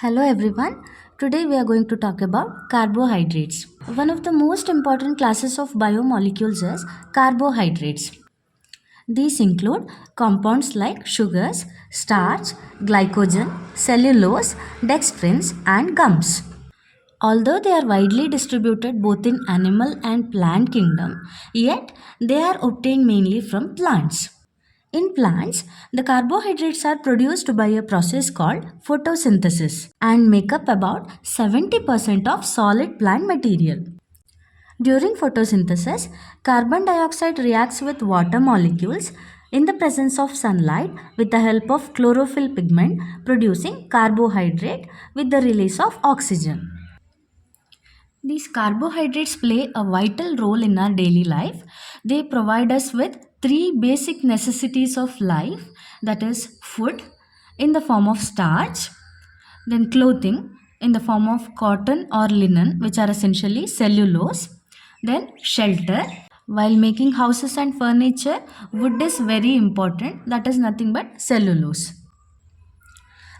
Hello everyone. Today we are going to talk about carbohydrates. One of the most important classes of biomolecules is carbohydrates. These include compounds like sugars, starch, glycogen, cellulose, dextrins, and gums. Although they are widely distributed both in animal and plant kingdom, yet they are obtained mainly from plants. In plants, the carbohydrates are produced by a process called photosynthesis and make up about 70% of solid plant material. During photosynthesis, carbon dioxide reacts with water molecules in the presence of sunlight with the help of chlorophyll pigment, producing carbohydrate with the release of oxygen. These carbohydrates play a vital role in our daily life. They provide us with three basic necessities of life, that is food in the form of starch, then clothing in the form of cotton or linen, which are essentially cellulose, then shelter. While making houses and furniture, wood is very important, that is nothing but cellulose.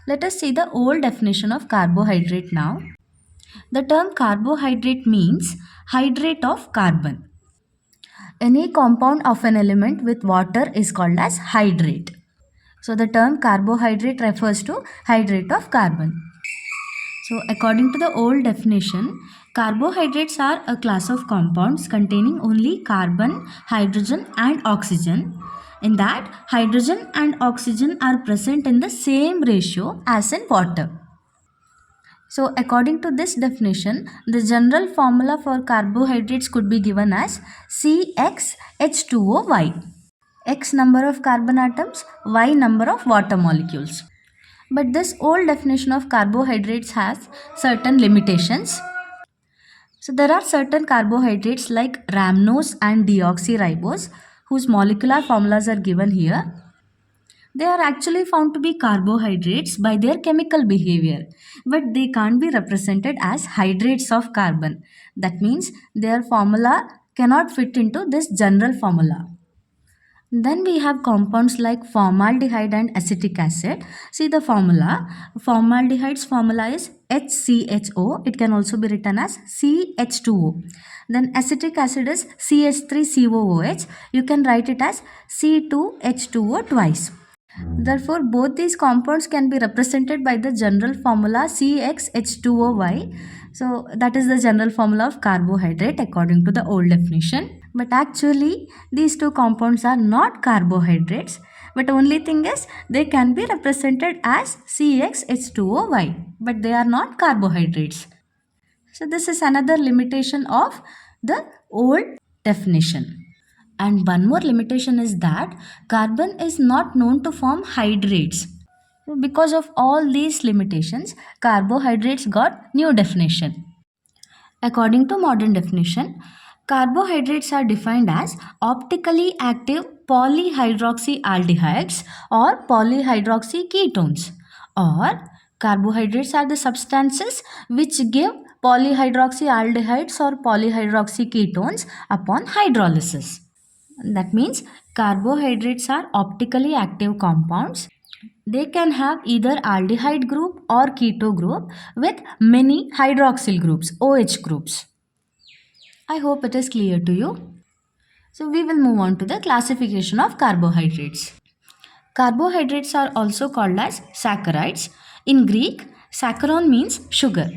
Let us see the old definition of carbohydrate now. The term carbohydrate means hydrate of carbon. Any compound of an element with water is called as hydrate. So the term carbohydrate refers to hydrate of carbon. So according to the old definition, carbohydrates are a class of compounds containing only carbon, hydrogen and oxygen. In that, hydrogen and oxygen are present in the same ratio as in water. So according to this definition, the general formula for carbohydrates could be given as CxH2OY. X number of carbon atoms, Y number of water molecules. But this old definition of carbohydrates has certain limitations. So there are certain carbohydrates like rhamnose and deoxyribose whose molecular formulas are given here. They are actually found to be carbohydrates by their chemical behavior, but they can't be represented as hydrates of carbon. That means their formula cannot fit into this general formula. Then we have compounds like formaldehyde and acetic acid. See the formula. Formaldehyde's formula is HCHO. It can also be written as CH2O. Then acetic acid is CH3COOH. You can write it as C2H2O twice. Therefore, both these compounds can be represented by the general formula CxH2OY. So, that is the general formula of carbohydrate according to the old definition. But actually, these two compounds are not carbohydrates. But only thing is, they can be represented as CxH2OY. But they are not carbohydrates. So, this is another limitation of the old definition. And one more limitation is that carbon is not known to form hydrates. Because of all these limitations, carbohydrates got new definition. According to modern definition, carbohydrates are defined as optically active polyhydroxyaldehydes or polyhydroxyketones, or carbohydrates are the substances which give polyhydroxyaldehydes or polyhydroxyketones upon hydrolysis. That means carbohydrates are optically active compounds. They can have either aldehyde group or keto group with many hydroxyl groups, OH groups. I hope it is clear to you. So we will move on to the classification of carbohydrates. Carbohydrates are also called as saccharides. In Greek, saccharon means sugar.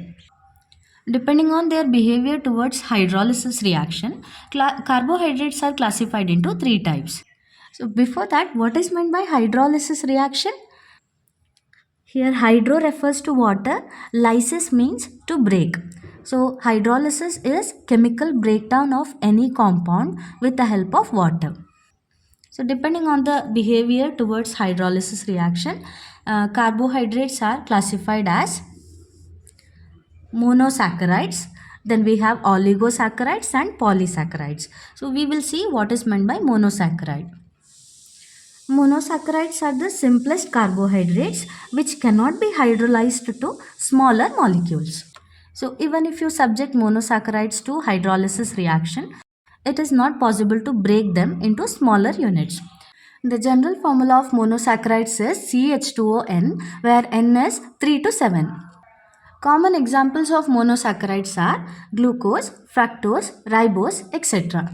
Depending on their behavior towards hydrolysis reaction, carbohydrates are classified into three types. So before that, what is meant by hydrolysis reaction? Here hydro refers to water, lysis means to break. So hydrolysis is chemical breakdown of any compound with the help of water. So depending on the behavior towards hydrolysis reaction, carbohydrates are classified as monosaccharides, then we have oligosaccharides and polysaccharides. So we will see what is meant by monosaccharide. Monosaccharides are the simplest carbohydrates which cannot be hydrolyzed to smaller molecules. So even if you subject monosaccharides to hydrolysis reaction, it is not possible to break them into smaller units. The general formula of monosaccharides is CH2ON, where N is 3 to 7. Common examples of monosaccharides are glucose, fructose, ribose, etc.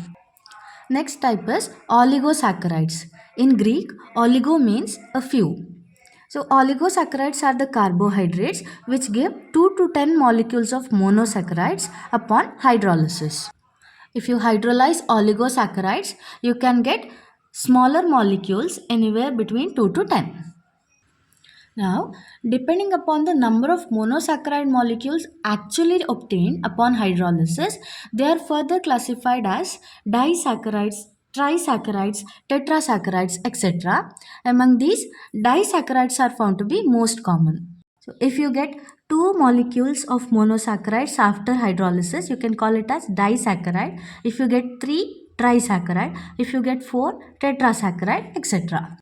Next type is oligosaccharides. In Greek, oligo means a few. So oligosaccharides are the carbohydrates which give 2 to 10 molecules of monosaccharides upon hydrolysis. If you hydrolyze oligosaccharides, you can get smaller molecules anywhere between 2 to 10. Now, depending upon the number of monosaccharide molecules actually obtained upon hydrolysis, they are further classified as disaccharides, trisaccharides, tetrasaccharides, etc. Among these, disaccharides are found to be most common. So, if you get 2 molecules of monosaccharides after hydrolysis, you can call it as disaccharide. If you get 3, trisaccharide. If you get 4, tetrasaccharide, etc.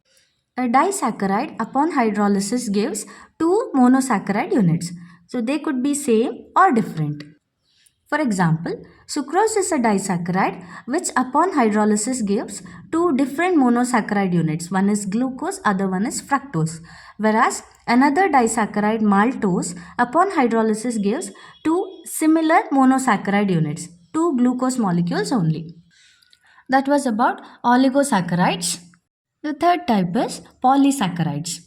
A disaccharide upon hydrolysis gives 2 monosaccharide units. So they could be same or different. For example, sucrose is a disaccharide which upon hydrolysis gives 2 different monosaccharide units. One is glucose, other one is fructose. Whereas another disaccharide, maltose, upon hydrolysis gives 2 similar monosaccharide units, 2 glucose molecules only. That was about oligosaccharides. The third type is polysaccharides.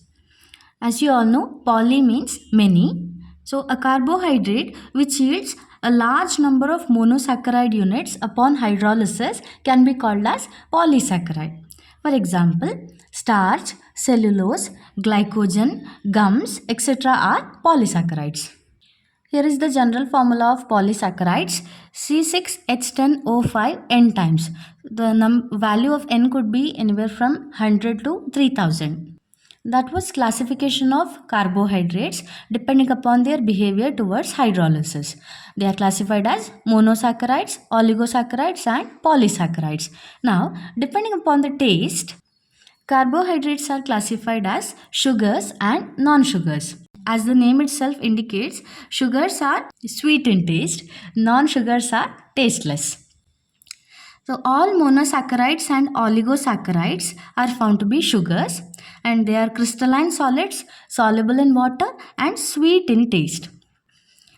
As you all know, poly means many. So a carbohydrate which yields a large number of monosaccharide units upon hydrolysis can be called as polysaccharide. For example, starch, cellulose, glycogen, gums, etc. are polysaccharides. Here is the general formula of polysaccharides: C6H10O5 n times. The value of n could be anywhere from 100 to 3000. That was classification of carbohydrates depending upon their behavior towards hydrolysis. They are classified as monosaccharides, oligosaccharides and polysaccharides. Now, depending upon the taste, carbohydrates are classified as sugars and non-sugars. As the name itself indicates, sugars are sweet in taste, non-sugars are tasteless. So all monosaccharides and oligosaccharides are found to be sugars, and they are crystalline solids, soluble in water and sweet in taste.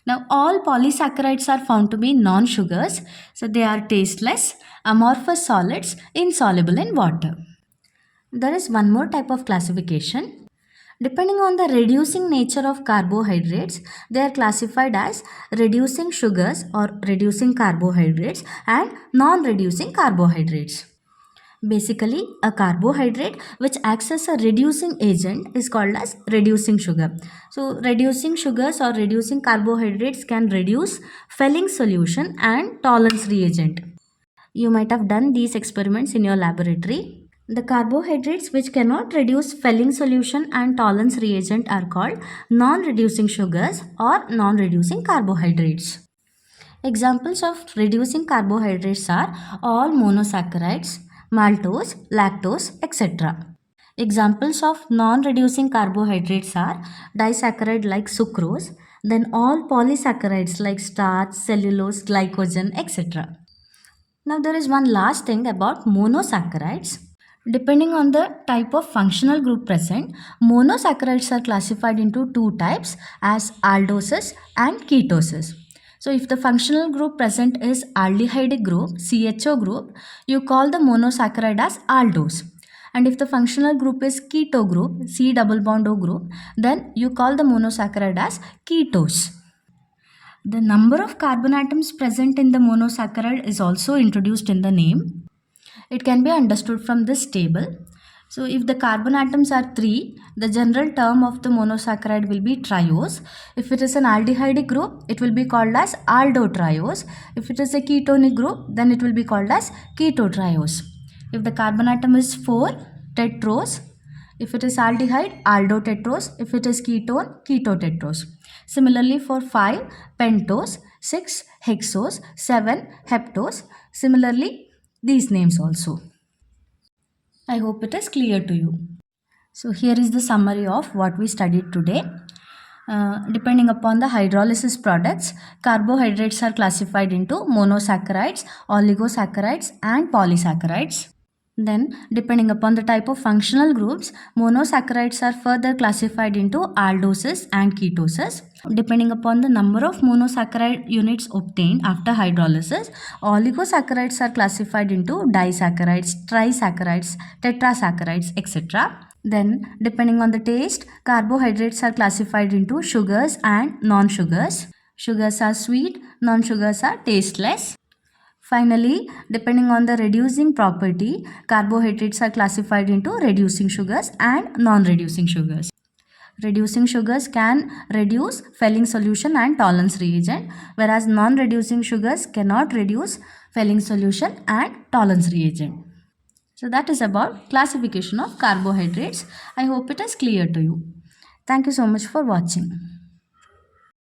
Now all polysaccharides are found to be non-sugars, so they are tasteless, amorphous solids, insoluble in water. There is one more type of classification. Depending on the reducing nature of carbohydrates, they are classified as reducing sugars or reducing carbohydrates and non-reducing carbohydrates. Basically, a carbohydrate which acts as a reducing agent is called as reducing sugar. So, reducing sugars or reducing carbohydrates can reduce Fehling solution and Tollens reagent. You might have done these experiments in your laboratory. The carbohydrates which cannot reduce Fehling solution and Tollens reagent are called non-reducing sugars or non-reducing carbohydrates. Examples of reducing carbohydrates are all monosaccharides, maltose, lactose, etc. Examples of non-reducing carbohydrates are disaccharide like sucrose, then all polysaccharides like starch, cellulose, glycogen, etc. Now there is one last thing about monosaccharides. Depending on the type of functional group present, monosaccharides are classified into 2 types as aldoses and ketoses. So if the functional group present is aldehyde group, CHO group, you call the monosaccharide as aldose. And if the functional group is keto group, C double bond O group, then you call the monosaccharide as ketose. The number of carbon atoms present in the monosaccharide is also introduced in the name. It can be understood from this table. So if the carbon atoms are 3, the general term of the monosaccharide will be triose. If it is an aldehyde group, it will be called as aldotriose. If it is a ketonic group, then it will be called as ketotriose. If the carbon atom is 4, tetrose. If it is aldehyde, aldotetrose. If it is ketone, ketotetrose. Similarly for 5, pentose, 6, hexose, 7, heptose. Similarly, these names also. I hope it is clear to you. So here is the summary of what we studied today. Depending upon the hydrolysis products, carbohydrates are classified into monosaccharides, oligosaccharides and polysaccharides. Then, depending upon the type of functional groups, monosaccharides are further classified into aldoses and ketoses. Depending upon the number of monosaccharide units obtained after hydrolysis, oligosaccharides are classified into disaccharides, trisaccharides, tetrasaccharides, etc. Then, depending on the taste, carbohydrates are classified into sugars and non-sugars. Sugars are sweet, non-sugars are tasteless. Finally, depending on the reducing property, carbohydrates are classified into reducing sugars and non-reducing sugars. Reducing sugars can reduce Fehling solution and Tollens reagent, whereas non-reducing sugars cannot reduce Fehling solution and Tollens reagent. So that is about classification of carbohydrates. I hope it is clear to you. Thank you so much for watching.